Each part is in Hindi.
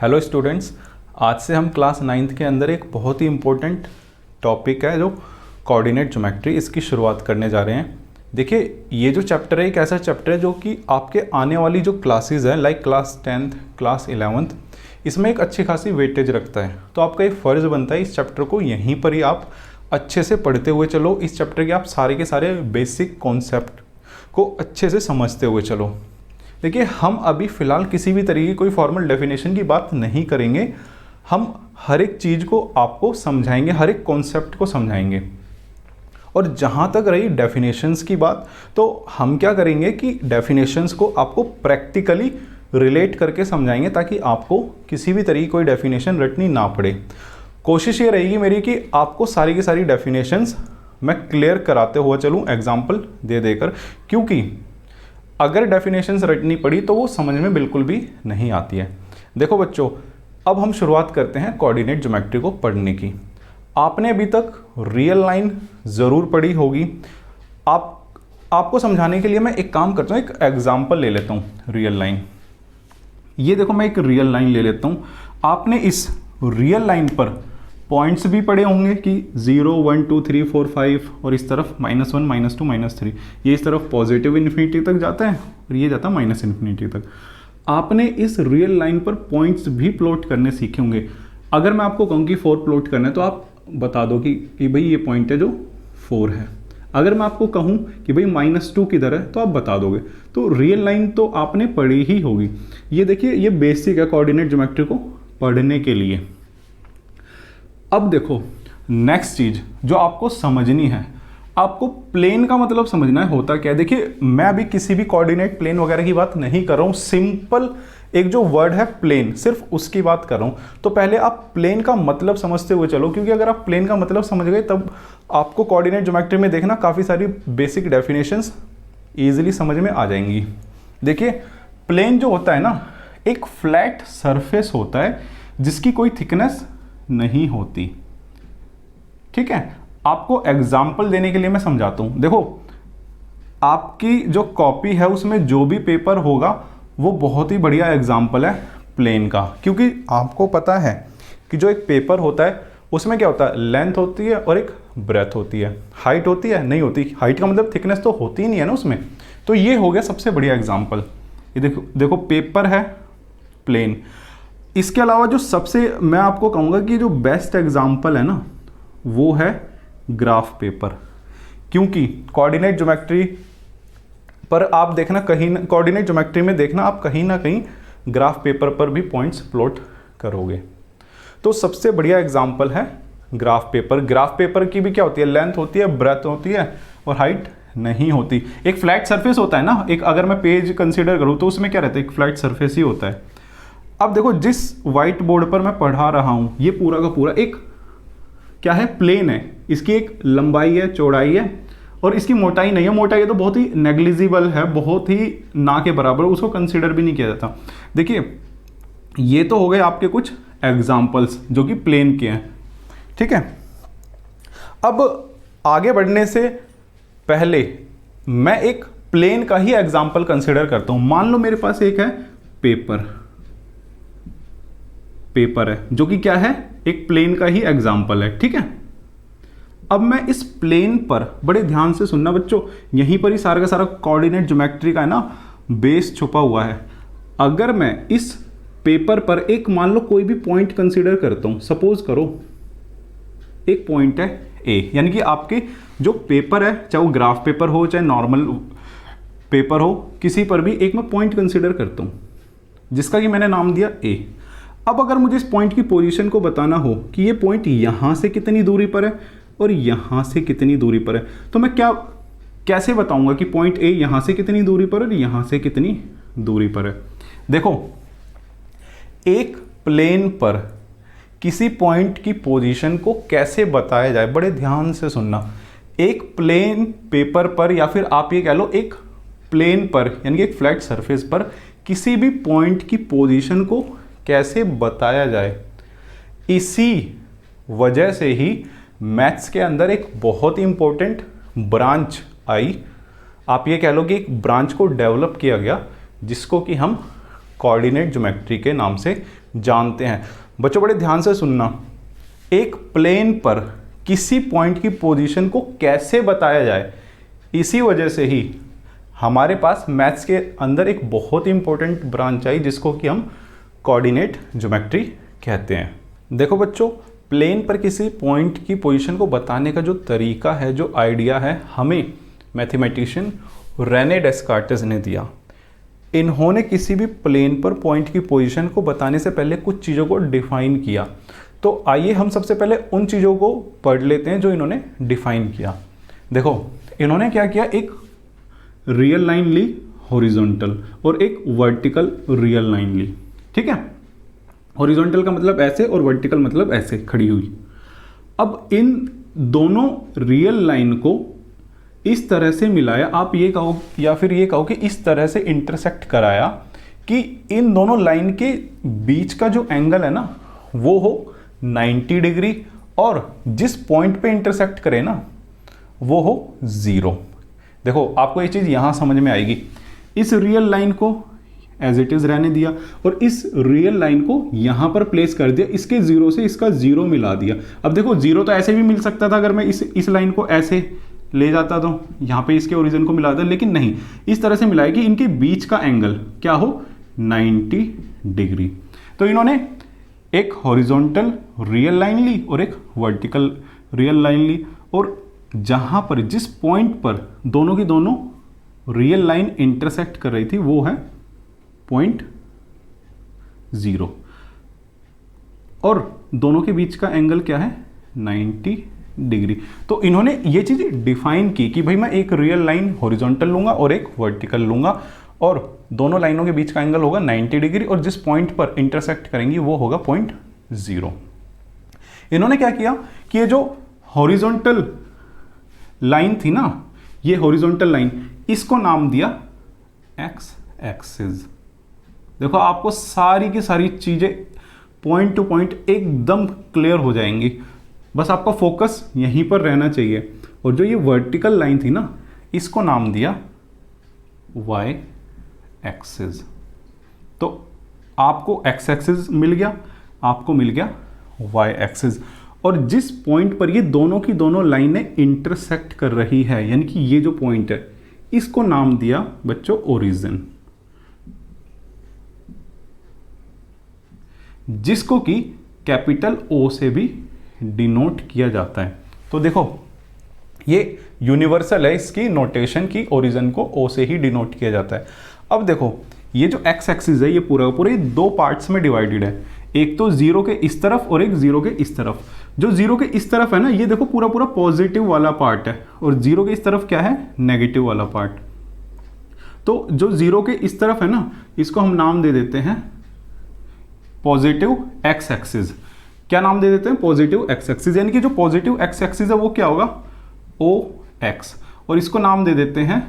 हेलो स्टूडेंट्स, आज से हम क्लास 9th के अंदर एक बहुत ही इम्पोर्टेंट टॉपिक है जो कोऑर्डिनेट ज्योमेट्री, इसकी शुरुआत करने जा रहे हैं। देखिए, ये जो चैप्टर है एक ऐसा चैप्टर है जो कि आपके आने वाली जो क्लासेस हैं like class 10th, class 11th, इसमें एक अच्छी खासी वेटेज रखता है। तो आपका एक फ़र्ज़ बनता है इस चैप्टर को यहीं पर ही आप अच्छे से पढ़ते हुए चलो। इस चैप्टर के आप सारे के सारे बेसिक कॉन्सेप्ट को अच्छे से समझते हुए चलो। देखिए, हम अभी फ़िलहाल किसी भी तरीके की कोई फॉर्मल डेफिनेशन की बात नहीं करेंगे। हम हर एक चीज़ को आपको समझाएंगे, हर एक कॉन्सेप्ट को समझाएंगे। और जहाँ तक रही डेफिनेशंस की बात, तो हम क्या करेंगे कि डेफिनेशंस को आपको प्रैक्टिकली रिलेट करके समझाएंगे ताकि आपको किसी भी तरीके कोई डेफिनेशन रटनी ना पड़े। कोशिश ये रहेगी मेरी कि आपको सारी की सारी डेफिनेशंस मैं क्लियर कराते हुए चलूँ एग्जाम्पल दे देकर, क्योंकि अगर डेफिनेशंस रटनी पड़ी तो वो समझ में बिल्कुल भी नहीं आती है। देखो बच्चों, अब हम शुरुआत करते हैं कोऑर्डिनेट ज्योमेट्री को पढ़ने की। आपने अभी तक रियल लाइन ज़रूर पढ़ी होगी। आपको समझाने के लिए मैं एक काम करता हूँ, एक एग्जाम्पल ले लेता हूँ रियल लाइन। ये देखो, मैं एक रियल लाइन ले लेता हूँ। आपने इस रियल लाइन पर पॉइंट्स भी पढ़े होंगे कि 0, 1, 2, 3, 4, 5 और इस तरफ -1, -2, -3। ये इस तरफ पॉजिटिव इन्फिनिटी तक जाता है और ये जाता है माइनस इन्फिनिटी तक। आपने इस रियल लाइन पर पॉइंट्स भी प्लॉट करने सीखे होंगे। अगर मैं आपको कहूँ कि 4 प्लॉट करना है तो आप बता दो कि भाई ये पॉइंट है जो 4 है। अगर मैं आपको कहूँ कि भाई -2 किधर है तो आप बता दोगे। तो रियल लाइन तो आपने पढ़ी ही होगी। ये देखिए, ये बेसिक है कोऑर्डिनेट ज्योमेट्री को पढ़ने के लिए। अब देखो, नेक्स्ट चीज़ जो आपको समझनी है, आपको प्लेन का मतलब समझना है होता क्या है। देखिए, मैं अभी किसी भी कोऑर्डिनेट प्लेन वगैरह की बात नहीं कर रहा हूँ। सिंपल एक जो वर्ड है प्लेन, सिर्फ उसकी बात कर रहा हूँ। तो पहले आप प्लेन का मतलब समझते हुए चलो, क्योंकि अगर आप प्लेन का मतलब समझ गए तब आपको कोऑर्डिनेट ज्योमेट्री में देखना काफ़ी सारी बेसिक डेफिनेशंस ईजिली समझ में आ जाएंगी। देखिए, प्लेन जो होता है ना, एक फ्लैट सरफेस होता है जिसकी कोई थिकनेस नहीं होती। ठीक है, आपको एग्जाम्पल देने के लिए मैं समझाता हूं। देखो, आपकी जो कॉपी है उसमें जो भी पेपर होगा वो बहुत ही बढ़िया एग्जाम्पल है प्लेन का, क्योंकि आपको पता है कि जो एक पेपर होता है उसमें क्या होता है, लेंथ होती है और एक ब्रेथ होती है। हाइट होती है? नहीं होती। हाइट का मतलब थिकनेस तो होती ही नहीं है ना उसमें। तो ये हो गया सबसे बढ़िया एग्जाम्पल। ये देखो पेपर है, प्लेन। इसके अलावा जो सबसे मैं आपको कहूँगा कि जो बेस्ट एग्जाम्पल है ना, वो है ग्राफ पेपर। क्योंकि कोऑर्डिनेट ज्योमेट्री पर आप देखना, कोऑर्डिनेट ज्योमेट्री में देखना आप कहीं ना कहीं ग्राफ पेपर पर भी पॉइंट्स प्लॉट करोगे। तो सबसे बढ़िया एग्जाम्पल है ग्राफ पेपर। ग्राफ पेपर की भी क्या होती है, लेंथ होती है, ब्रेथ होती है और हाइट नहीं होती। एक फ्लैट सरफेस होता है ना, एक अगर मैं पेज कंसीडर करूँ तो उसमें क्या रहता है, एक फ्लैट सरफेस ही होता है। अब देखो, जिस व्हाइट बोर्ड पर मैं पढ़ा रहा हूं ये पूरा का पूरा एक क्या है, प्लेन है। इसकी एक लंबाई है, चौड़ाई है और इसकी मोटाई नहीं है। मोटाई है तो बहुत ही नेग्लिजिबल है, बहुत ही ना के बराबर, उसको कंसीडर भी नहीं किया जाता। देखिए, ये तो हो गए आपके कुछ एग्जाम्पल्स जो कि प्लेन के हैं। ठीक है, अब आगे बढ़ने से पहले मैं एक प्लेन का ही एग्जाम्पल कंसीडर करता हूं। मान लो मेरे पास एक है पेपर है जो कि क्या है, एक प्लेन का ही एग्जाम्पल है। ठीक है, अब मैं इस प्लेन पर बड़े ध्यान से सुनना बच्चों, यहीं पर ही सारा का सारा कोऑर्डिनेट ज्योमेट्री का है ना बेस छुपा हुआ है। अगर मैं इस पेपर पर एक मान लो कोई भी पॉइंट कंसीडर करता हूं, सपोज करो एक पॉइंट है ए, यानी कि आपके जो पेपर है, चाहे वो ग्राफ पेपर हो चाहे नॉर्मल पेपर हो, किसी पर भी एक मैं पॉइंट कंसीडर करता हूं जिसका कि मैंने नाम दिया ए। अब अगर मुझे इस पॉइंट की पोजीशन को बताना हो कि ये पॉइंट यहां से कितनी दूरी पर है और यहां से कितनी दूरी पर है, तो मैं कैसे बताऊंगा कि पॉइंट ए यहां से कितनी दूरी पर है और यहां से कितनी दूरी पर है। देखो, एक प्लेन पर किसी पॉइंट की पोजीशन को कैसे बताया जाए, बड़े ध्यान से सुनना। एक प्लेन पेपर पर या फिर आप ये कह लो एक प्लेन पर, यानी कि एक फ्लैट सरफेस पर किसी भी पॉइंट की पोजीशन को कैसे बताया जाए, इसी वजह से ही मैथ्स के अंदर एक बहुत ही इंपॉर्टेंट ब्रांच आई। आप ये कह लो कि एक ब्रांच को डेवलप किया गया जिसको कि हम कोऑर्डिनेट ज्योमेट्री के नाम से जानते हैं। बच्चों बड़े ध्यान से सुनना, एक प्लेन पर किसी पॉइंट की पोजीशन को कैसे बताया जाए, इसी वजह से ही हमारे पास मैथ्स के अंदर एक बहुत ही इंपॉर्टेंट ब्रांच आई जिसको कि हम कोऑर्डिनेट ज्योमेट्री कहते हैं। देखो बच्चों, प्लेन पर किसी पॉइंट की पोजीशन को बताने का जो तरीका है, जो आइडिया है, हमें मैथमेटिशियन रेने डेस्कार्टेस ने दिया। इन्होंने किसी भी प्लेन पर पॉइंट की पोजीशन को बताने से पहले कुछ चीज़ों को डिफाइन किया। तो आइए हम सबसे पहले उन चीज़ों को पढ़ लेते हैं जो इन्होंने डिफाइन किया। देखो इन्होंने क्या किया, एक रियल लाइन ली हॉरिजॉन्टल और एक वर्टिकल रियल लाइन ली। ठीक है, हॉरिजॉन्टल का मतलब ऐसे और वर्टिकल मतलब ऐसे खड़ी हुई। अब इन दोनों रियल लाइन को इस तरह से मिलाया, आप ये कहो या फिर ये कहो कि इस तरह से इंटरसेक्ट कराया कि इन दोनों लाइन के बीच का जो एंगल है ना वो हो 90 डिग्री और जिस पॉइंट पे इंटरसेक्ट करे ना वो हो 0। देखो आपको ये चीज़ यहाँ समझ में आएगी। इस रियल लाइन को एज इट इज़ रहने दिया और इस रियल लाइन को यहाँ पर प्लेस कर दिया, इसके 0 से इसका 0 मिला दिया। अब देखो 0 तो ऐसे भी मिल सकता था अगर मैं इस लाइन को ऐसे ले जाता तो यहाँ पे इसके ओरिजिन को मिलाता, लेकिन नहीं, इस तरह से मिलाया कि इनके बीच का एंगल क्या हो 90 डिग्री। तो इन्होंने एक हॉरिजॉन्टल रियल लाइन ली और एक वर्टिकल रियल लाइन ली और जहाँ पर जिस पॉइंट पर दोनों की दोनों रियल लाइन इंटरसेक्ट कर रही थी वो है पॉइंट 0 और दोनों के बीच का एंगल क्या है 90 डिग्री। तो इन्होंने ये चीज़ डिफाइन की कि भाई मैं एक रियल लाइन हॉरिजॉन्टल लूंगा और एक वर्टिकल लूंगा और दोनों लाइनों के बीच का एंगल होगा 90 डिग्री और जिस पॉइंट पर इंटरसेक्ट करेंगी वो होगा पॉइंट 0। इन्होंने क्या किया कि ये जो हॉरिजॉन्टल लाइन थी ना, ये हॉरिजॉन्टल लाइन, इसको नाम दिया एक्स एक्सिस। देखो आपको सारी की सारी चीजें पॉइंट टू पॉइंट एकदम क्लियर हो जाएंगी, बस आपका फोकस यहीं पर रहना चाहिए। और जो ये वर्टिकल लाइन थी ना, इसको नाम दिया वाई एक्सिस। तो आपको एक्स एक्सिस मिल गया, आपको मिल गया वाई एक्सिस। और जिस पॉइंट पर ये दोनों की दोनों लाइनें इंटरसेक्ट कर रही है, यानी कि ये जो पॉइंट है, इसको नाम दिया बच्चों ओरिजिन, जिसको कि कैपिटल ओ से भी डिनोट किया जाता है। तो देखो ये यूनिवर्सल है, इसकी नोटेशन की ओरिजिन को ओ से ही डिनोट किया जाता है। अब देखो ये जो एक्स एक्सिस है ये पूरा पूरे दो पार्ट्स में डिवाइडेड है, एक तो 0 के इस तरफ और एक 0 के इस तरफ। जो 0 के इस तरफ है ना, ये देखो पूरा पूरा पॉजिटिव वाला पार्ट है और 0 के इस तरफ क्या है नेगेटिव वाला पार्ट। तो जो 0 के इस तरफ है ना, इसको हम नाम दे देते हैं पॉजिटिव एक्स एक्सिस। क्या नाम दे देते हैं पॉजिटिव एक्स एक्सिस, यानी कि जो पॉजिटिव एक्स एक्सिस है वो क्या होगा ओ एक्स, और इसको नाम दे देते हैं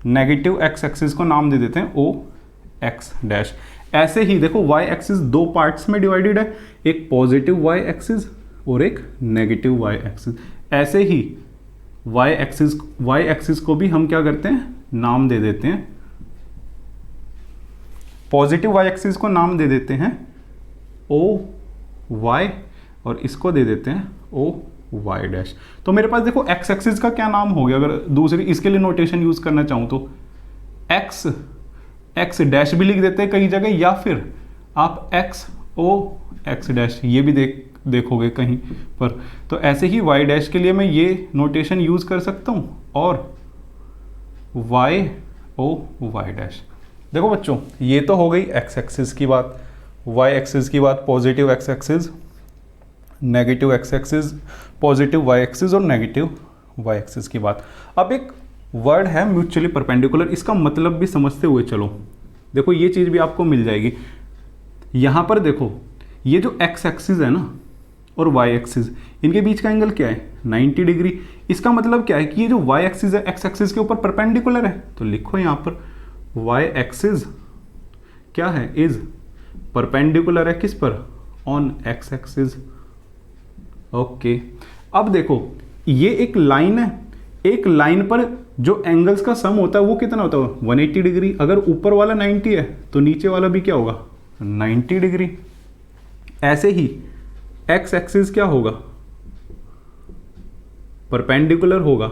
नेगेटिव एक्स एक्सिस को नाम दे देते हैं ओ एक्स डैश। ऐसे ही देखो वाई एक्सिस दो पार्ट्स में डिवाइडेड है, एक पॉजिटिव वाई एक्सिस और एक नेगेटिव वाई एक्सिस। ऐसे ही वाई एक्सिस को भी हम क्या करते हैं नाम दे देते हैं, पॉजिटिव वाई एक्सिस को नाम दे देते हैं ओ वाई और इसको दे देते हैं ओ वाई डैश। तो मेरे पास देखो एक्स एक्सिस का क्या नाम हो गया, अगर दूसरी इसके लिए नोटेशन यूज करना चाहूं तो एक्स डैश भी लिख देते हैं कई जगह, या फिर आप एक्स ओ एक्स डैश ये भी देखोगे कहीं पर। तो ऐसे ही वाई डैश के लिए मैं ये नोटेशन यूज कर सकता हूं और वाई ओ वाई डैश। देखो बच्चों ये तो हो गई एक्स एक्सिस की बात, वाई एक्सिस की बात, positive X axis, negative X axis, positive Y axis और नेगेटिव वाई एक्सिस की बात। अब एक वर्ड है म्यूचुअली परपेंडिकुलर, इसका मतलब भी समझते हुए चलो। देखो ये चीज़ भी आपको मिल जाएगी। यहाँ पर देखो ये जो एक्स एक्सिस है ना और वाई एक्सिस, इनके बीच का एंगल क्या है 90 डिग्री। इसका मतलब क्या है कि ये जो वाई एक्सिस है एक्स एक्सिस के ऊपर परपेंडिकुलर है। तो लिखो यहाँ पर वाई एक्सिस क्या है इज परपेंडिकुलर है किस पर ऑन एक्स एक्सिस। ओके, अब देखो ये एक लाइन है, एक लाइन पर जो एंगल्स का सम होता है वो कितना होता है 180 डिग्री। अगर ऊपर वाला 90 है तो नीचे वाला भी क्या होगा 90 डिग्री। ऐसे ही एक्स एक्सिस क्या होगा परपेंडिकुलर होगा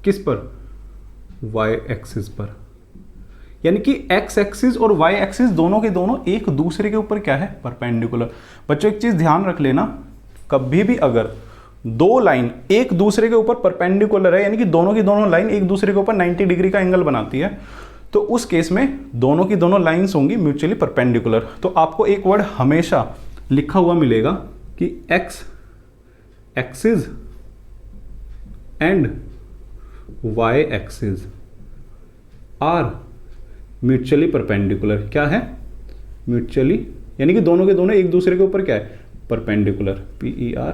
किस पर वाई एक्सिस पर। यानी कि एक्स एक्सिस और वाई एक्सिस दोनों के दोनों एक दूसरे के ऊपर क्या है परपेंडिकुलर। बच्चों एक चीज ध्यान रख लेना, कभी भी अगर दो लाइन एक दूसरे के ऊपर परपेंडिकुलर है यानी कि दोनों की दोनों लाइन एक दूसरे के ऊपर 90 डिग्री का एंगल बनाती है तो उस केस में दोनों की दोनों लाइंस होंगी म्यूचुअली परपेंडिकुलर। तो आपको एक वर्ड हमेशा लिखा हुआ मिलेगा कि X axis and Y axis are mutually perpendicular. क्या है म्यूचुअली, यानी कि दोनों के दोनों एक दूसरे के ऊपर क्या है परपेंडिकुलर, PER।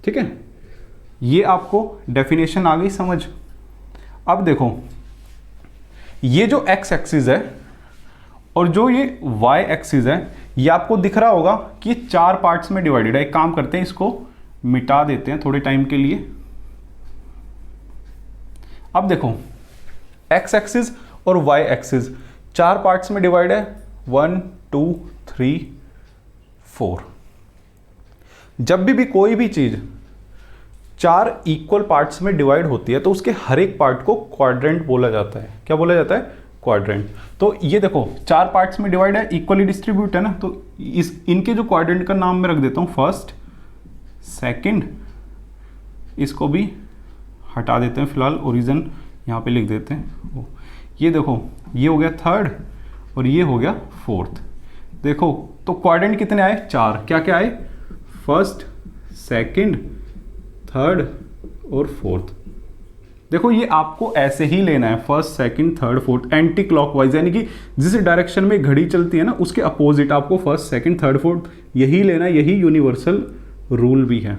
ठीक है, ये आपको डेफिनेशन आ गई समझ। अब देखो ये जो एक्स एक्सिस है और जो ये वाई एक्सिस है ये आपको दिख रहा होगा कि ये 4 पार्ट्स में डिवाइडेड है। एक काम करते हैं इसको मिटा देते हैं थोड़े टाइम के लिए। अब देखो एक्स एक्सिस और वाई एक्सिस 4 पार्ट्स में डिवाइड है 1 2 3 4। जब भी कोई भी चीज 4 इक्वल पार्ट्स में डिवाइड होती है तो उसके हर एक पार्ट को क्वाड्रेंट बोला जाता है। क्या बोला जाता है क्वाड्रेंट। तो ये देखो 4 पार्ट्स में डिवाइड है, इक्वली डिस्ट्रीब्यूट है ना, तो इनके जो क्वाड्रेंट का नाम मैं रख देता हूं फर्स्ट सेकंड, इसको भी हटा देते हैं फिलहाल, ओरिजिन यहाँ पे लिख देते हैं। ये देखो ये हो गया थर्ड और ये हो गया फोर्थ। देखो तो क्वाड्रेंट कितने आए 4। क्या क्या आए फर्स्ट सेकंड थर्ड और फोर्थ। देखो ये आपको ऐसे ही लेना है first second third fourth anti clockwise, यानी कि जिस डायरेक्शन में घड़ी चलती है ना उसके अपोजिट आपको फर्स्ट सेकंड थर्ड फोर्थ यही लेना है, यही यूनिवर्सल रूल भी है।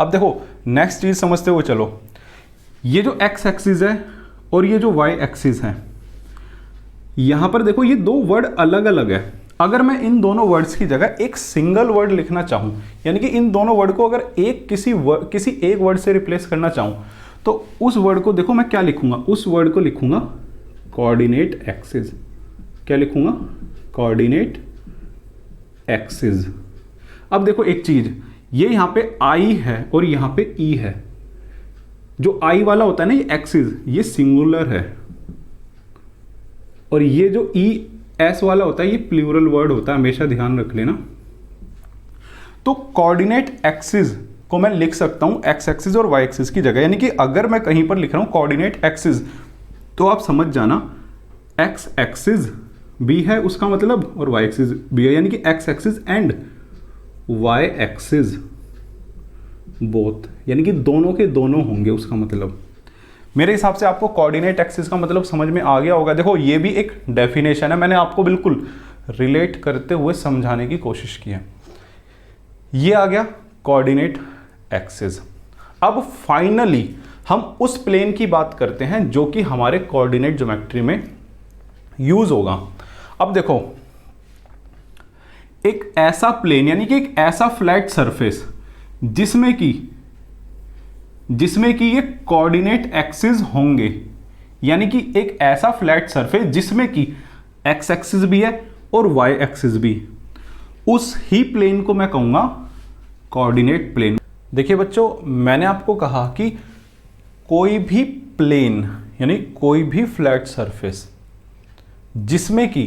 अब देखो नेक्स्ट चीज समझते हुए चलो, ये जो एक्स एक्सिस है और ये जो वाई एक्सिस है यहां पर देखो ये दो वर्ड अलग अलग है। अगर मैं इन दोनों वर्ड्स की जगह एक सिंगल वर्ड लिखना चाहूं यानी कि इन दोनों वर्ड को अगर किसी एक वर्ड से रिप्लेस करना चाहूं तो उस वर्ड को देखो मैं क्या लिखूंगा, उस वर्ड को लिखूंगा कोऑर्डिनेट एक्सिस। क्या लिखूंगा कोऑर्डिनेट एक्सिस। अब देखो एक चीज, ये यहां पे आई है और यहां पे ई है। जो आई वाला होता है ना ये एक्सिस ये सिंगुलर है और ये जो ई एस वाला होता है ये प्लूरल वर्ड होता है, हमेशा ध्यान रख लेना। तो कोऑर्डिनेट एक्सिस को मैं लिख सकता हूं एक्स एक्सिस और वाई एक्सिस की जगह, यानी कि अगर मैं कहीं पर लिख रहा हूं कोऑर्डिनेट एक्सिस तो आप समझ जाना एक्स एक्सिस भी है उसका मतलब और वाई एक्सिस भी है, यानी कि X axis and Y axis both, यानी कि दोनों के दोनों होंगे उसका मतलब। मेरे हिसाब से आपको कोऑर्डिनेट एक्सिस का मतलब समझ में आ गया होगा। देखो ये भी एक डेफिनेशन है, मैंने आपको बिल्कुल रिलेट करते हुए समझाने की कोशिश की है। ये आ गया कोऑर्डिनेट एक्सिस। अब फाइनली हम उस प्लेन की बात करते हैं जो कि हमारे कोऑर्डिनेट ज्योमेट्री में यूज होगा। अब देखो एक ऐसा प्लेन यानी कि एक ऐसा फ्लैट सरफेस जिसमें कि ये कोऑर्डिनेट एक्सिस होंगे, यानी कि एक ऐसा फ्लैट सरफेस जिसमें कि एक्स एक्सिस भी है और वाई एक्सिस भी, उस ही प्लेन को मैं कहूंगा कोऑर्डिनेट प्लेन। देखिए बच्चों मैंने आपको कहा कि कोई भी प्लेन यानी कोई भी फ्लैट सरफेस जिसमें कि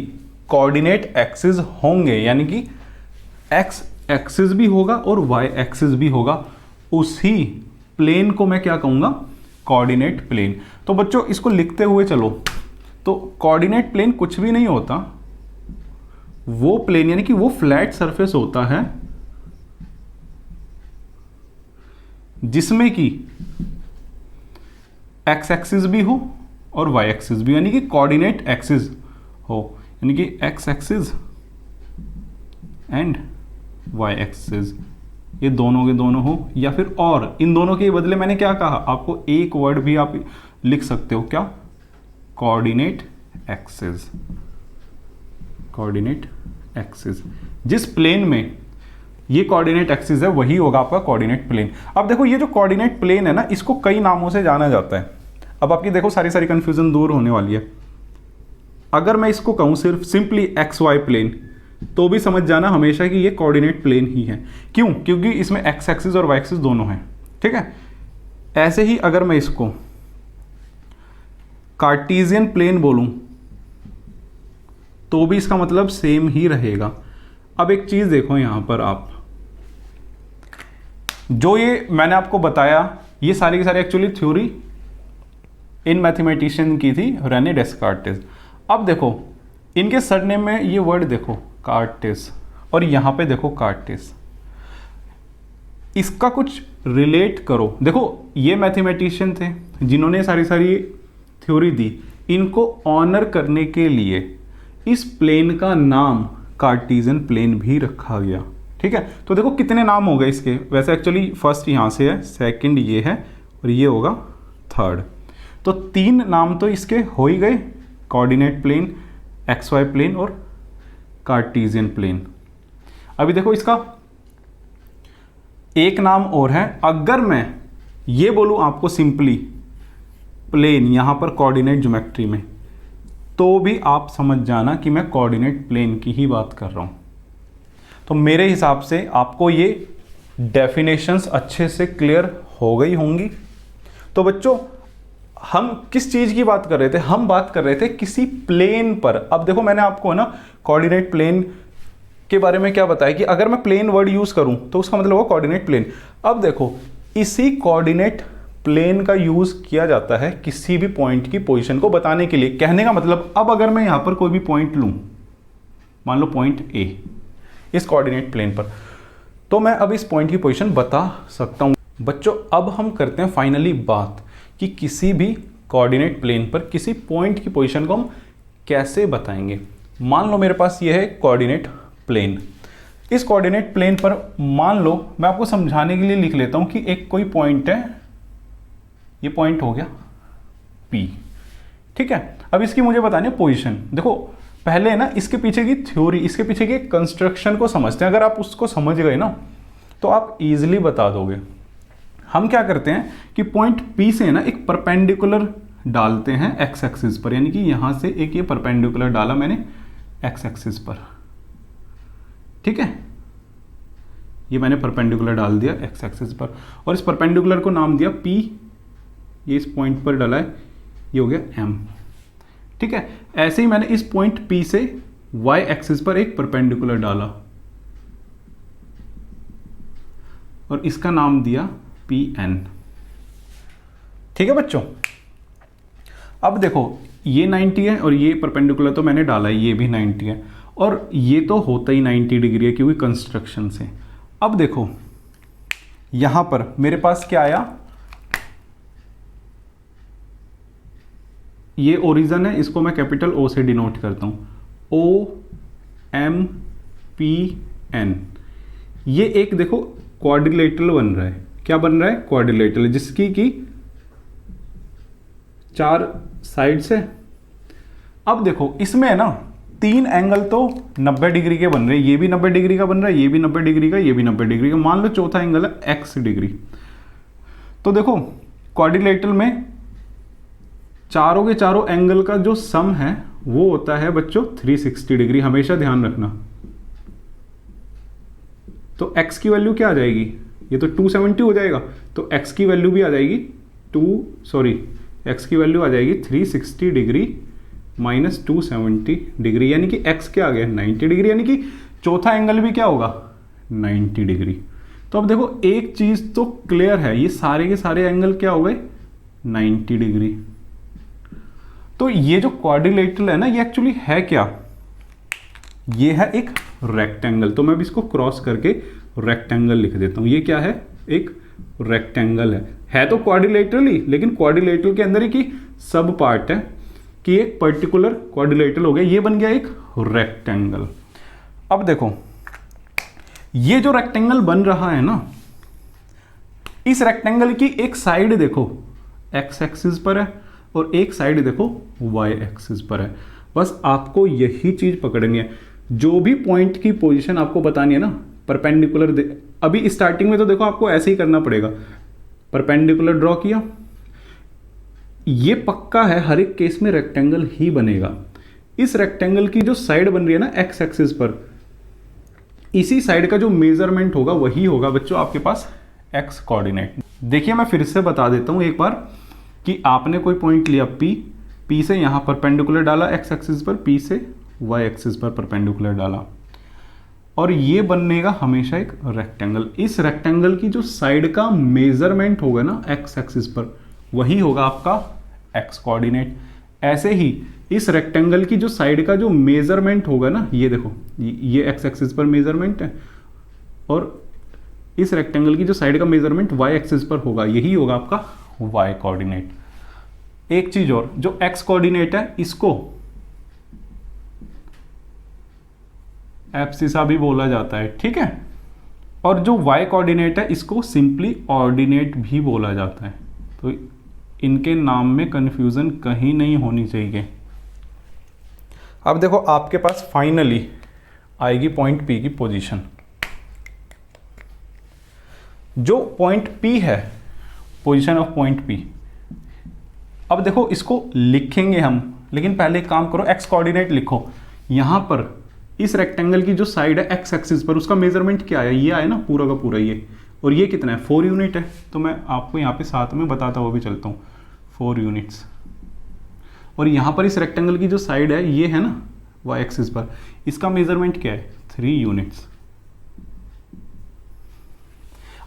कोऑर्डिनेट एक्सिस होंगे यानी कि एक्स एक्सिस भी होगा और वाई एक्सिस भी होगा, उसी प्लेन को मैं क्या कहूंगा कोऑर्डिनेट प्लेन। तो बच्चों इसको लिखते हुए चलो, तो कोऑर्डिनेट प्लेन कुछ भी नहीं होता, वो प्लेन यानी कि वो फ्लैट सरफेस होता है जिसमें कि एक्स एक्सिस भी हो और वाई एक्सिस भी, यानी कि कोऑर्डिनेट एक्सिस हो, यानी कि X axis and Y axis ये दोनों के दोनों हो, या फिर और इन दोनों के बदले मैंने क्या कहा आपको एक वर्ड भी आप लिख सकते हो, क्या कोऑर्डिनेट एक्सिस। कोऑर्डिनेट एक्सिस जिस प्लेन में ये कोऑर्डिनेट एक्सिस है, वही होगा आपका कोऑर्डिनेट प्लेन। अब देखो ये जो कोऑर्डिनेट प्लेन है ना, इसको कई नामों से जाना जाता है। अब आपकी देखो सारी कंफ्यूजन दूर होने वाली है। अगर मैं इसको कहूँ सिर्फ सिंपली एक्स वाई प्लेन, तो भी समझ जाना हमेशा कि ये कोऑर्डिनेट प्लेन ही है। क्यों? क्योंकि इसमें एक्स एक्सिस और वाई एक्सिस दोनों हैं, ठीक है। ऐसे ही अगर मैं इसको कार्टेशियन प्लेन बोलूं तो भी इसका मतलब सेम ही रहेगा। अब एक चीज देखो यहां पर, आप जो ये मैंने आपको बताया, ये सारी की सारी एक्चुअली थ्योरी इन मैथमेटिशियन की थी, रेने डेस्कार्टेस। अब देखो इनके सरनेम में ये वर्ड देखो कार्टेस, और यहां पे देखो कार्टेस, इसका कुछ रिलेट करो। देखो ये मैथमेटिशियन थे जिन्होंने सारी थ्योरी दी, इनको ऑनर करने के लिए इस प्लेन का नाम कार्टेशियन प्लेन भी रखा गया, ठीक है। तो देखो कितने नाम हो गए इसके। वैसे एक्चुअली फर्स्ट यहां से है, सेकंड ये है, और ये होगा थर्ड। तो 3 नाम तो इसके हो ही गए, coordinate plane, X Y plane और कार्टेशियन प्लेन। अभी देखो इसका एक नाम और है। अगर मैं ये बोलूं आपको सिंपली प्लेन यहां पर कोऑर्डिनेट ज्योमेट्री में, तो भी आप समझ जाना कि मैं कोऑर्डिनेट प्लेन की ही बात कर रहा हूं। तो मेरे हिसाब से आपको ये डेफिनेशंस अच्छे से क्लियर हो गई होंगी। तो बच्चों हम किस चीज की बात कर रहे थे? हम बात कर रहे थे किसी प्लेन पर। अब देखो मैंने आपको ना कोऑर्डिनेट प्लेन के बारे में क्या बताया कि अगर मैं प्लेन वर्ड यूज करूं तो उसका मतलब होगा कोऑर्डिनेट प्लेन। अब देखो इसी कोऑर्डिनेट प्लेन का यूज किया जाता है किसी भी पॉइंट की पोजीशन को बताने के लिए। कहने का मतलब, अब अगर मैं यहां पर कोई भी पॉइंट लूं, मान लो पॉइंट ए इस कोऑर्डिनेट प्लेन पर, तो मैं अब इस पॉइंट की पोजीशन बता सकता हूं। बच्चों अब हम करते हैं फाइनली बात कि किसी भी कोऑर्डिनेट प्लेन पर किसी पॉइंट की पोजीशन को हम कैसे बताएंगे। मान लो मेरे पास ये है कोऑर्डिनेट प्लेन। इस कोऑर्डिनेट प्लेन पर मान लो, मैं आपको समझाने के लिए लिख लेता हूं कि एक कोई पॉइंट है, ये पॉइंट हो गया P, ठीक है। अब इसकी मुझे बतानी है पोजीशन। देखो पहले ना इसके पीछे की थ्योरी, इसके पीछे के कंस्ट्रक्शन को समझते हैं। अगर आप उसको समझ गए ना तो आप इजीली बता दोगे। हम क्या करते हैं कि पॉइंट P से ना एक परपेंडिकुलर डालते हैं एक्स एक्सिस पर, यानी कि यहां से एक ये परपेंडिकुलर डाला मैंने एक्स एक्सिस पर, ठीक है। ये मैंने परपेंडिकुलर डाल दिया एक्स एक्सिस पर, और इस परपेंडिकुलर को नाम दिया P। ये इस पॉइंट पर डाला है, ये हो गया M, ठीक है। ऐसे ही मैंने इस पॉइंट P से y एक्सिस पर एक परपेंडिकुलर डाला और इसका नाम दिया Pn, ठीक है बच्चों। अब देखो ये 90 है और ये परपेंडिकुलर तो मैंने डाला है, ये भी 90 है, और ये तो होता ही 90 डिग्री है क्योंकि कंस्ट्रक्शन से। अब देखो यहां पर मेरे पास क्या आया, ये ओरिजिन है, इसको मैं कैपिटल O से डिनोट करता हूं, OMPN। ये एक देखो क्वाड्रिलेटरल बन रहा है। क्या बन रहा है? क्वाड्रिलेटरल, जिसकी की 4 साइड्स है। अब देखो इसमें है ना 3 एंगल तो 90 डिग्री के बन रहे हैं, ये भी 90 डिग्री का बन रहा है, ये भी 90 डिग्री का, ये भी 90 डिग्री का। मान लो चौथा एंगल है x डिग्री। तो देखो क्वाड्रिलेटरल में चारों के चारों एंगल का जो सम है वो होता है बच्चों 360 डिग्री, हमेशा ध्यान रखना। तो x की वैल्यू क्या आ जाएगी? ये तो 270 हो जाएगा, तो x की वैल्यू भी आ जाएगी x की वैल्यू आ जाएगी 360 डिग्री माइनस 270 डिग्री, यानी कि x क्या आ गया 90 डिग्री, यानी कि चौथा एंगल भी क्या होगा 90 डिग्री। तो अब देखो एक चीज तो क्लियर है, ये सारे के सारे एंगल क्या हो गए 90 डिग्री। तो ये जो क्वाड्रिलेटरल है ना, ये एक्चुअली है क्या? ये है एक रेक्टेंगल। तो मैं भी इसको क्रॉस करके रेक्टेंगल लिख देता हूं। ये क्या है? एक रेक्टेंगल है तो क्वाड्रिलेटरल ही, लेकिन क्वाड्रिलेटरल के अंदर ही की सब पार्ट है कि एक पर्टिकुलर क्वाड्रिलेटरल हो गया, ये बन गया एक रेक्टेंगल। अब देखो ये जो रेक्टेंगल बन रहा है ना, इस रेक्टेंगल की एक साइड देखो एक्स एक्सिस पर है और एक साइड देखो y एक्सिस पर है। बस आपको यही चीज पकड़नी है। जो भी पॉइंट की पोजीशन आपको बतानी है ना, परपेंडिकुलर अभी स्टार्टिंग में तो देखो आपको ऐसे ही करना पड़ेगा, परपेंडिकुलर ड्रॉ किया, ये पक्का है हर एक केस में रेक्टेंगल ही बनेगा। इस रेक्टेंगल की जो साइड बन रही है ना एक्स एक्सिस पर, इसी साइड का जो मेजरमेंट होगा वही होगा बच्चों आपके पास एक्स कोऑर्डिनेट। देखिए मैं फिर से बता देता हूं एक बार कि आपने कोई पॉइंट लिया पी से यहां परपेंडिकुलर डाला एक्स एक्सिस पर, पी से वाई एक्सिस पर परपेंडिकुलर डाला, और ये बनेगा हमेशा एक रेक्टेंगल। इस रेक्टेंगल की जो साइड का मेजरमेंट होगा ना एक्स एक्सिस पर, वही होगा आपका एक्स कोऑर्डिनेट। ऐसे ही इस रेक्टेंगल की जो साइड का जो मेजरमेंट होगा ना, ये देखो ये एक्स एक्सिस पर मेजरमेंट है, और इस रेक्टेंगल की जो साइड का मेजरमेंट वाई एक्सिस पर होगा, यही होगा आपका वाई कोऑर्डिनेट। एक चीज और, जो एक्स कोऑर्डिनेट है इसको एब्सिसा भी बोला जाता है, ठीक है, और जो वाई कोऑर्डिनेट है इसको सिंपली ऑर्डिनेट भी बोला जाता है। तो इनके नाम में कंफ्यूजन कहीं नहीं होनी चाहिए। अब देखो आपके पास फाइनली आएगी पॉइंट पी की पोजीशन। जो पॉइंट पी है, पोजीशन ऑफ पॉइंट पी, अब देखो इसको लिखेंगे हम, लेकिन पहले एक काम करो, एक्स कोऑर्डिनेट लिखो। यहां पर इस रेक्टेंगल की जो साइड है एक्स एक्सिस पर, उसका मेजरमेंट क्या है, ये आया ना पूरा का पूरा ये, और ये कितना है 4 यूनिट है। तो मैं आपको यहाँ पे साथ में बताता हुआ भी चलता हूँ, 4 यूनिट्स। और यहाँ पर इस रेक्टेंगल की जो साइड है ये है ना वाई एक्सिस पर, इसका मेजरमेंट क्या है 3 यूनिट्स।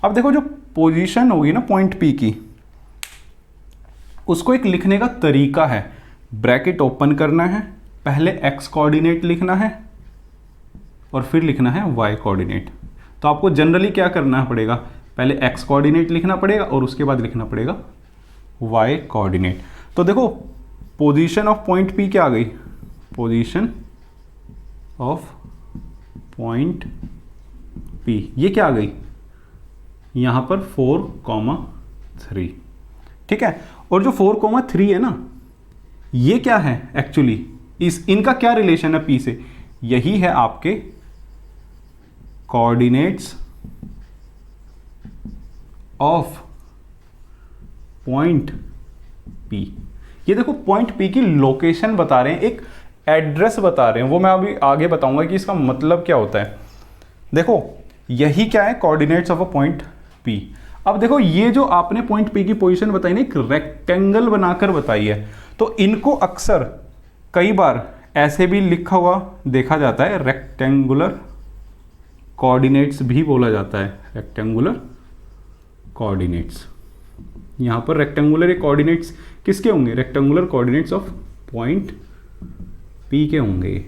अब देखो जो पोजीशन होगी ना पॉइंट पी की, उसको एक लिखने का तरीका है, ब्रैकेट ओपन करना है, पहले एक्स कोऑर्डिनेट लिखना है और फिर लिखना है वाई कोऑर्डिनेट। तो आपको जनरली क्या करना पड़ेगा, पहले एक्स कोऑर्डिनेट लिखना पड़ेगा और उसके बाद लिखना पड़ेगा वाई कोऑर्डिनेट। तो देखो पोजीशन ऑफ पॉइंट पी क्या आ गई, पोजीशन ऑफ पॉइंट पी, ये क्या आ गई यहां पर 4,3, ठीक है। और जो 4,3 है ना, ये क्या है एक्चुअली, इनका क्या रिलेशन है पी से, यही है आपके कोऑर्डिनेट्स ऑफ पॉइंट पी। ये देखो पॉइंट पी की लोकेशन बता रहे हैं, एक एड्रेस बता रहे हैं, वो मैं अभी आगे बताऊंगा कि इसका मतलब क्या होता है। देखो यही क्या है, coordinates of a point P. अब देखो ये जो आपने पॉइंट पी की पोजीशन बताई ना, एक रेक्टेंगल बनाकर बताई है, तो इनको अक्सर कई बार ऐसे भी लिखा हुआ देखा जाता है, रेक्टेंगुलर कोऑर्डिनेट्स भी बोला जाता है, रेक्टेंगुलर कोऑर्डिनेट्स। यहां पर रेक्टेंगुलर कोऑर्डिनेट्स किसके होंगे, rectangular coordinates of point P के होंगे,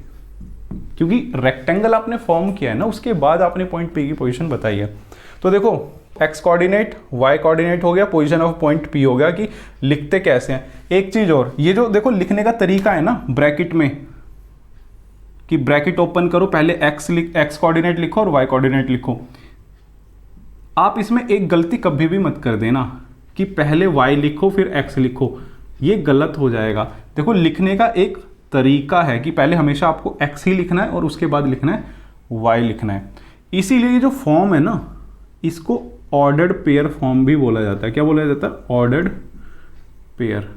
क्योंकि रेक्टेंगल आपने फॉर्म किया है ना, उसके बाद आपने पॉइंट पी की पोजीशन बताई है। तो देखो एक्स कोऑर्डिनेट वाई कोऑर्डिनेट हो गया, पोजीशन ऑफ पॉइंट पी हो गया कि लिखते कैसे हैं। एक चीज और, ये जो देखो लिखने का तरीका है ना ब्रैकेट में, कि ब्रैकेट ओपन करो, पहले एक्स कोऑर्डिनेट लिखो और वाई कोऑर्डिनेट लिखो। आप इसमें एक गलती कभी भी मत कर देना कि पहले वाई लिखो फिर एक्स लिखो, ये गलत हो जाएगा। देखो लिखने का एक तरीका है कि पहले हमेशा आपको एक्स ही लिखना है और उसके बाद लिखना है वाई लिखना है। इसीलिए ये जो फॉर्म है ना, इसको ऑर्डर्ड पेयर फॉर्म भी बोला जाता है। क्या बोला जाता है, ऑर्डर्ड पेयर,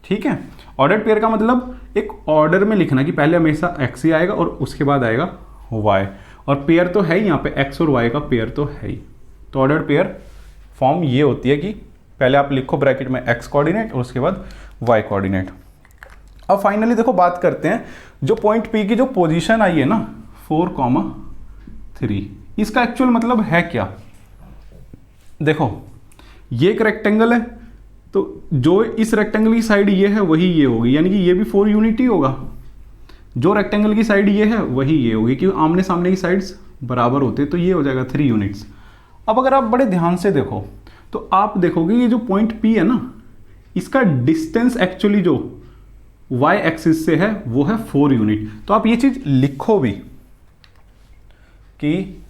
ठीक है। ऑर्डर्ड पेयर का मतलब एक ऑर्डर में लिखना कि पहले हमेशा एक्स ही आएगा और उसके बाद आएगा वाई, और पेयर तो है ही यहाँ पे, एक्स और वाई का पेयर तो है ही। तो ऑर्डर्ड पेयर फॉर्म ये होती है कि पहले आप लिखो ब्रैकेट में एक्स कोऑर्डिनेट और उसके बाद वाई कोऑर्डिनेट। अब फाइनली देखो बात करते हैं जो पॉइंट पी की जो पोजीशन आई है ना 4,3, इसका एक्चुअल मतलब है क्या। देखो ये एक रेक्टेंगल है, तो जो इस रेक्टेंगल की साइड ये है वही ये होगी, यानी कि ये भी 4 यूनिट ही होगा। जो रेक्टेंगल की साइड ये है वही ये होगी, क्योंकि आमने सामने की साइड्स बराबर होते, तो ये हो जाएगा 3 यूनिट्स। अब अगर आप बड़े ध्यान से देखो तो आप देखोगे ये जो पॉइंट पी है ना, इसका डिस्टेंस एक्चुअली जो वाई एक्सिस से है वो है 4 यूनिट। तो आप ये चीज लिखो भी कि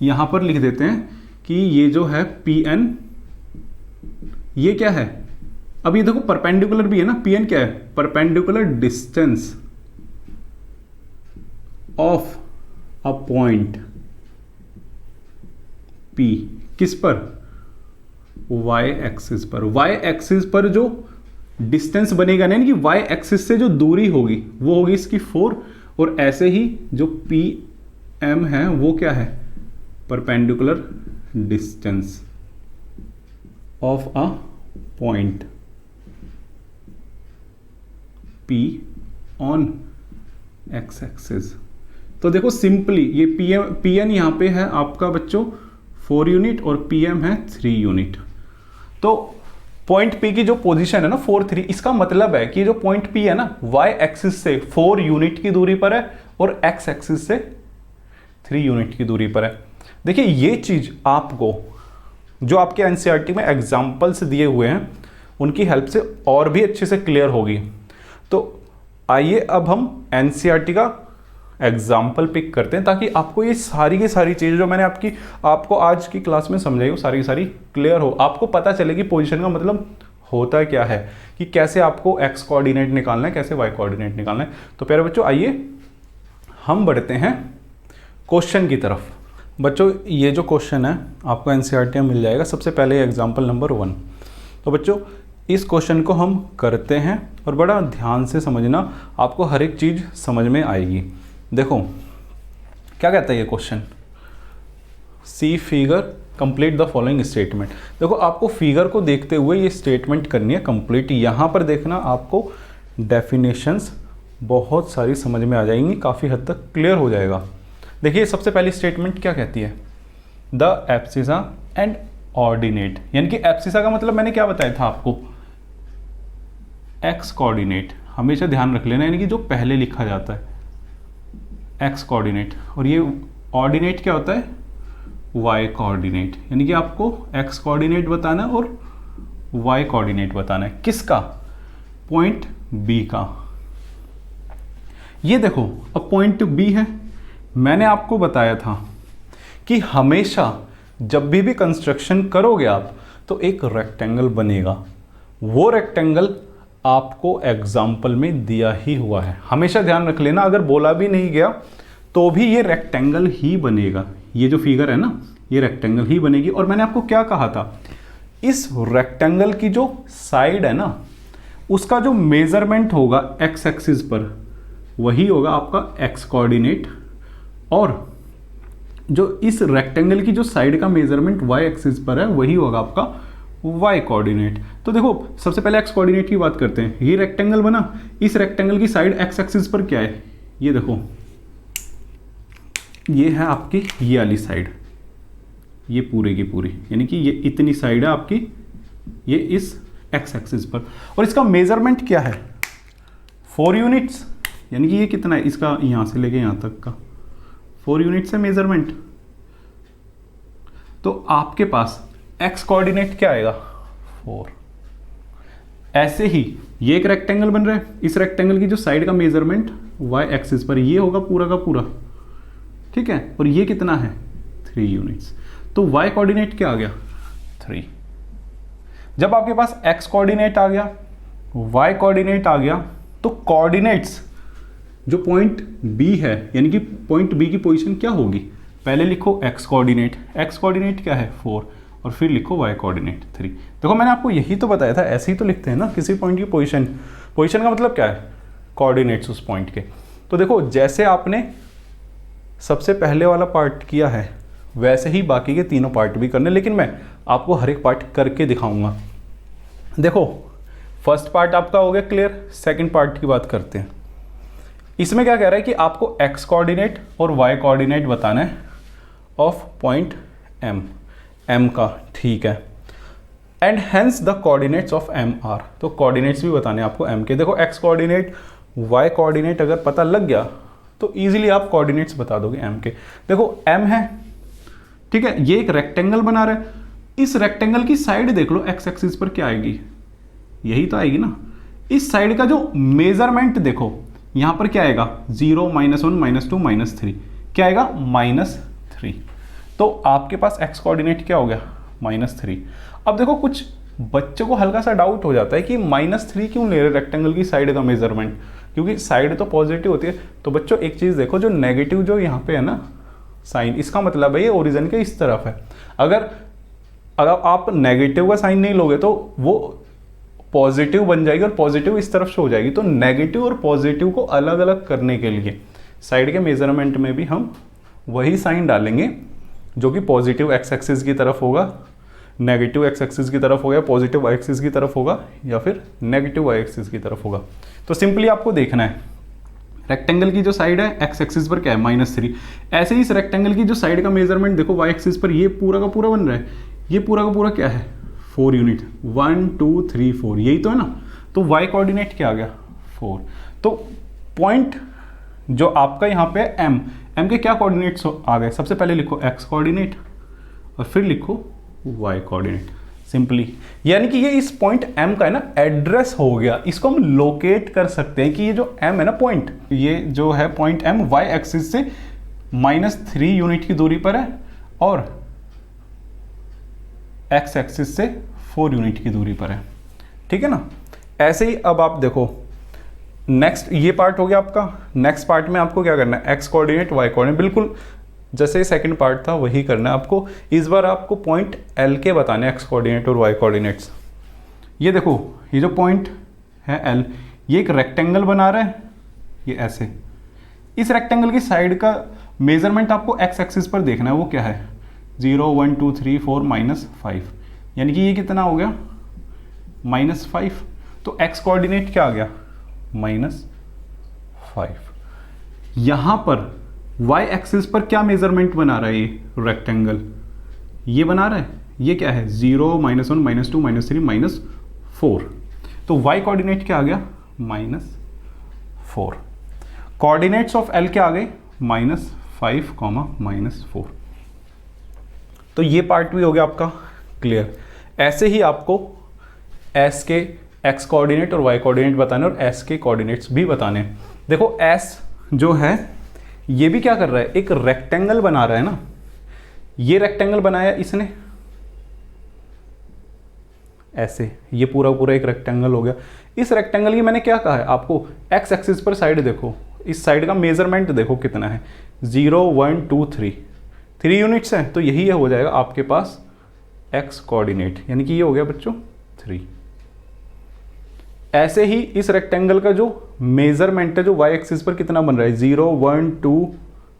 यहां पर लिख देते हैं कि ये जो है पी एन, ये क्या है, अब ये देखो परपेंडिकुलर भी है ना, पी एन क्या है, perpendicular distance of a point P किस पर, y एक्सिस पर। y एक्सिस पर जो डिस्टेंस बनेगा ना, यानी कि y एक्सिस से जो दूरी होगी वो होगी इसकी 4, और ऐसे ही जो PM है वो क्या है, perpendicular distance of a point P on x axis. तो देखो सिंपली ये PN यहाँ पे है आपका बच्चों 4 यूनिट और PM है 3 यूनिट। तो पॉइंट P की जो पोजीशन है ना 4 3, इसका मतलब है कि जो पॉइंट P है ना y एक्सिस से 4 यूनिट की दूरी पर है और x एक्सिस से 3 यूनिट की दूरी पर है। देखिए ये चीज आपको जो आपके एनसीईआरटी में एग्जाम्पल्स दिए हुए हैं उनकी हेल्प से और भी अच्छे से क्लियर होगी। तो आइए अब हम एनसीईआरटी का एग्जाम्पल पिक करते हैं ताकि आपको ये सारी की सारी चीज़ें जो मैंने आपको आज की क्लास में समझाई वो सारी की सारी क्लियर हो, आपको पता चले कि पोजीशन का मतलब होता क्या है, कि कैसे आपको एक्स कोऑर्डिनेट निकालना है, कैसे वाई कोऑर्डिनेट निकालना है। तो प्यारे बच्चों आइए हम बढ़ते हैं क्वेश्चन की तरफ। बच्चों ये जो क्वेश्चन है आपको एनसीईआरटी में मिल जाएगा। सबसे पहले एग्जाम्पल नंबर 1। तो बच्चों इस क्वेश्चन को हम करते हैं और बड़ा ध्यान से समझना, आपको हर एक चीज़ समझ में आएगी। देखो क्या कहता है ये question, see figure complete the following statement. देखो आपको फिगर को देखते हुए ये स्टेटमेंट करनी है कंप्लीट। यहाँ पर देखना आपको डेफिनेशंस बहुत सारी समझ में आ जाएंगी, काफ़ी हद तक क्लियर हो जाएगा। देखिए सबसे पहली स्टेटमेंट क्या कहती है, द एब्सिसा एंड ऑर्डिनेट, यानी कि एब्सिसा का मतलब मैंने क्या बताया था आपको, एक्स कोऑर्डिनेट, हमेशा ध्यान रख लेना, यानी कि जो पहले लिखा जाता है एक्स कोऑर्डिनेट, और ये ऑर्डिनेट क्या होता है, वाई कोऑर्डिनेट, यानी कि आपको एक्स कोऑर्डिनेट बताना है और वाई कोऑर्डिनेट बताना है। किसका, पॉइंट बी का। ये देखो अब पॉइंट बी है, मैंने आपको बताया था कि हमेशा जब भी कंस्ट्रक्शन करोगे आप तो एक रेक्टेंगल बनेगा, वो रेक्टेंगल आपको एग्जाम्पल में दिया ही हुआ है। हमेशा ध्यान रख लेना, अगर बोला भी नहीं गया तो भी ये रेक्टेंगल ही बनेगा। ये जो फिगर है ना ये रेक्टेंगल ही बनेगी। और मैंने आपको क्या कहा था, इस रेक्टेंगल की जो साइड है ना उसका जो मेजरमेंट होगा एक्स एक्सिस पर वही होगा आपका एक्स कोऑर्डिनेट, और जो इस रेक्टेंगल की जो साइड का मेजरमेंट वाई एक्सिस पर है वही होगा आपका वाई कोऑर्डिनेट। तो देखो सबसे पहले एक्स कोऑर्डिनेट की बात करते हैं। ये रेक्टेंगल बना, इस रेक्टेंगल की साइड एक्स एक्सिस पर क्या है, ये देखो ये है आपकी ये वाली साइड, ये पूरे की पूरी, यानी कि ये इतनी साइड है आपकी ये इस एक्स एक्सिस पर, और इसका मेजरमेंट क्या है 4 यूनिट्स, यानी कि ये कितना है इसका यहाँ से लेके यहाँ तक का 4 यूनिट्स है मेजरमेंट। तो आपके पास एक्स कोऑर्डिनेट क्या आएगा 4। ऐसे ही ये एक रेक्टेंगल बन रहा है, इस रेक्टेंगल की जो साइड का मेजरमेंट वाई एक्सिस पर ये होगा पूरा का पूरा, ठीक है, और ये कितना है 3 यूनिट्स। तो वाई कोऑर्डिनेट क्या आ गया 3। जब आपके पास एक्स कोऑर्डिनेट आ गया, वाई कोऑर्डिनेट आ गया, तो कोऑर्डिनेट्स जो पॉइंट बी है यानी कि पॉइंट बी की पोजीशन क्या होगी, पहले लिखो एक्स कोऑर्डिनेट, एक्स कोऑर्डिनेट क्या है 4, और फिर लिखो वाई कोऑर्डिनेट 3। देखो मैंने आपको यही तो बताया था, ऐसे ही तो लिखते हैं ना किसी पॉइंट की पोजीशन। पोजीशन का मतलब क्या है, कोऑर्डिनेट्स उस पॉइंट के। तो देखो जैसे आपने सबसे पहले वाला पार्ट किया है वैसे ही बाकी के तीनों पार्ट भी करने, लेकिन मैं आपको हर एक पार्ट करके दिखाऊंगा। देखो फर्स्ट पार्ट आपका हो गया क्लियर, सेकंड पार्ट की बात करते हैं। इसमें क्या कह रहा है कि आपको एक्स कोऑर्डिनेट और वाई कोऑर्डिनेट बताना है ऑफ पॉइंट एम का, ठीक है, and hence the coordinates of M are. तो कोऑर्डिनेट्स भी बताने हैं आपको एम के। देखो एक्स कोऑर्डिनेट वाई कोऑर्डिनेट अगर पता लग गया तो इजीली आप कोऑर्डिनेट्स बता दोगे एम के। देखो एम है, ठीक है, ये एक रेक्टेंगल बना रहा है, इस रेक्टेंगल की साइड देख लो एक्स एक्सिस पर क्या आएगी, यही तो आएगी ना। इस साइड का जो मेजरमेंट देखो यहां पर क्या आएगा 0 -1 -2 -3, क्या आएगा -3। तो आपके पास एक्स कोऑर्डिनेट क्या हो गया -3। अब देखो कुछ बच्चों को हल्का सा डाउट हो जाता है कि -3 क्यों ले रहे रेक्टेंगल की साइड का मेजरमेंट। क्योंकि साइड तो पॉजिटिव होती है। तो बच्चों एक चीज़ देखो, जो नेगेटिव जो यहाँ पे है ना साइन, इसका मतलब है ये ओरिजिन के इस तरफ है। अगर आप नेगेटिव का साइन नहीं लोगे तो वो पॉजिटिव बन जाएगी और पॉजिटिव इस तरफ से हो जाएगी। तो नेगेटिव और पॉजिटिव को अलग अलग करने के लिए साइड के मेजरमेंट में भी हम वही साइन डालेंगे जो कि पॉजिटिव एक्स एक्सिस की तरफ होगा, नेगेटिव एक्स एक्सिस की तरफ होगा, पॉजिटिव वाई एक्सिस की तरफ होगा, या फिर नेगेटिव वाई एक्सिस की तरफ होगा। तो सिंपली आपको देखना है रेक्टेंगल की जो साइड है एक्स एक्सिस पर क्या है -3। ऐसे ही इस रेक्टेंगल की जो साइड का मेजरमेंट देखो वाई एक्सिस पर ये पूरा का पूरा बन रहा है, ये पूरा का पूरा क्या है 4 यूनिट, 1 2 3 4, यही तो है ना। तो वाई कोऑर्डिनेट क्या आ गया 4। तो पॉइंट जो आपका यहाँ पे एम के क्या कोऑर्डिनेट्स आ गए, सबसे पहले लिखो एक्स कोऑर्डिनेट और फिर लिखो वाई कोऑर्डिनेट सिंपली। यानी कि ये इस पॉइंट एम का है ना एड्रेस हो गया, इसको हम लोकेट कर सकते हैं कि ये जो एम है ना पॉइंट, ये जो है पॉइंट एम वाई एक्सिस से -3 यूनिट की दूरी पर है और एक्स एक्सिस से 4 यूनिट की दूरी पर है, ठीक है ना। ऐसे ही अब आप देखो नेक्स्ट ये पार्ट हो गया आपका। नेक्स्ट पार्ट में आपको क्या करना है, एक्स कोऑर्डिनेट वाई कोऑर्डिनेट, बिल्कुल जैसे सेकंड पार्ट था वही करना है आपको। इस बार आपको पॉइंट एल के बताने एक्स कोऑर्डिनेट और वाई कोऑर्डिनेट्स। ये देखो ये जो पॉइंट है एल, ये एक रेक्टेंगल बना रहा है, ये ऐसे। इस रेक्टेंगल की साइड का मेजरमेंट आपको एक्स एक्सिस पर देखना है, वो क्या है 0 1 2 3 4 -5, यानी कि ये कितना हो गया -5। तो एक्स कोऑर्डिनेट क्या आ गया -5। यहां पर वाई एक्सिस पर क्या मेजरमेंट बना रहा है, ये रेक्टेंगल ये बना रहा है, ये क्या है 0 -1 -2 -3 -4। तो वाई कोऑर्डिनेट क्या आ गया -4। कोऑर्डिनेट्स ऑफ एल क्या आ गए -5, -4। तो ये पार्ट भी हो गया आपका क्लियर। ऐसे ही आपको एस के एक्स कोऑर्डिनेट और वाई कोऑर्डिनेट बताने और एस के कोऑर्डिनेट्स भी बताने। देखो एस जो है ये भी क्या कर रहा है, एक रेक्टेंगल बना रहा है ना। ये रेक्टेंगल बनाया इसने ऐसे, ये पूरा पूरा एक रेक्टेंगल हो गया। इस रेक्टेंगल की मैंने क्या कहा है आपको, एक्स एक्सिस पर साइड देखो, इस साइड का मेजरमेंट देखो कितना है 0 1 2 3 यूनिट्स है। तो यही हो जाएगा आपके पास एक्स कोऑर्डिनेट, यानी कि ये हो गया बच्चों 3। ऐसे ही इस रेक्टेंगल का जो मेजरमेंट है जो वाई एक्सिस पर कितना बन रहा है 0 1 2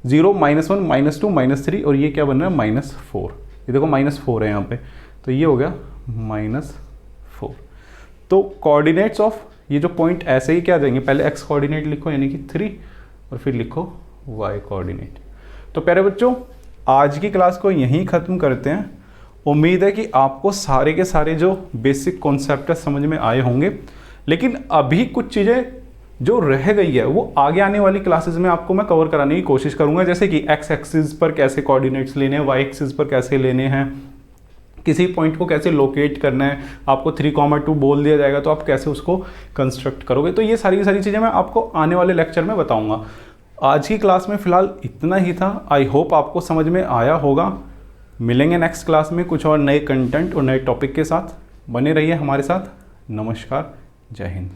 0 -1 -2 -3 और ये क्या बन रहा है -4। ये देखो -4 है यहाँ पे, तो ये हो गया -4। तो कोऑर्डिनेट्स ऑफ ये जो पॉइंट ऐसे ही क्या देंगे, पहले एक्स कोऑर्डिनेट लिखो यानी कि 3 और फिर लिखो वाई कोऑर्डिनेट। तो प्यारे बच्चों आज की क्लास को यहीं ख़त्म करते हैं। उम्मीद है कि आपको सारे के सारे जो बेसिक कॉन्सेप्ट समझ में आए होंगे, लेकिन अभी कुछ चीज़ें जो रह गई है वो आगे आने वाली क्लासेस में आपको मैं कवर कराने की कोशिश करूंगा। जैसे कि एक्स एक्सिस पर कैसे कोऑर्डिनेट्स लेने हैं, वाई एक्सिस पर कैसे लेने हैं, किसी पॉइंट को कैसे लोकेट करना है, आपको 3,2 बोल दिया जाएगा तो आप कैसे उसको कंस्ट्रक्ट करोगे। तो ये सारी की सारी चीज़ें मैं आपको आने वाले लेक्चर में बताऊँगा। आज की क्लास में फ़िलहाल इतना ही था। आई होप आपको समझ में आया होगा। मिलेंगे नेक्स्ट क्लास में कुछ और नए कंटेंट और नए टॉपिक के साथ। बने रहिए हमारे साथ। नमस्कार, जय हिंद।